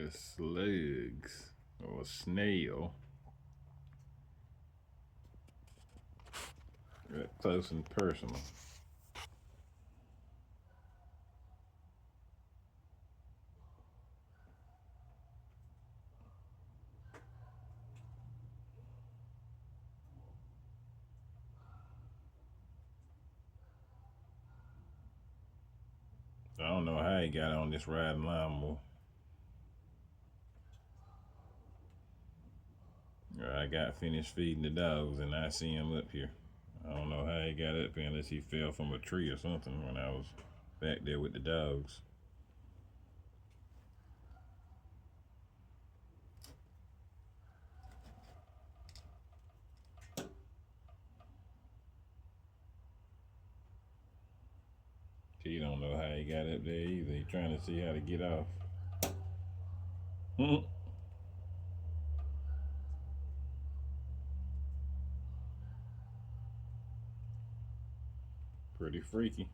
the slugs or snail. Right, close and personal. I don't know how he got on this riding lawnmower. I got finished feeding the dogs and I see him up here. I don't know how he got up here unless he fell from a tree or something when I was back there with the dogs. He don't know how he got up there either. He trying to see how to get off. Pretty freaky.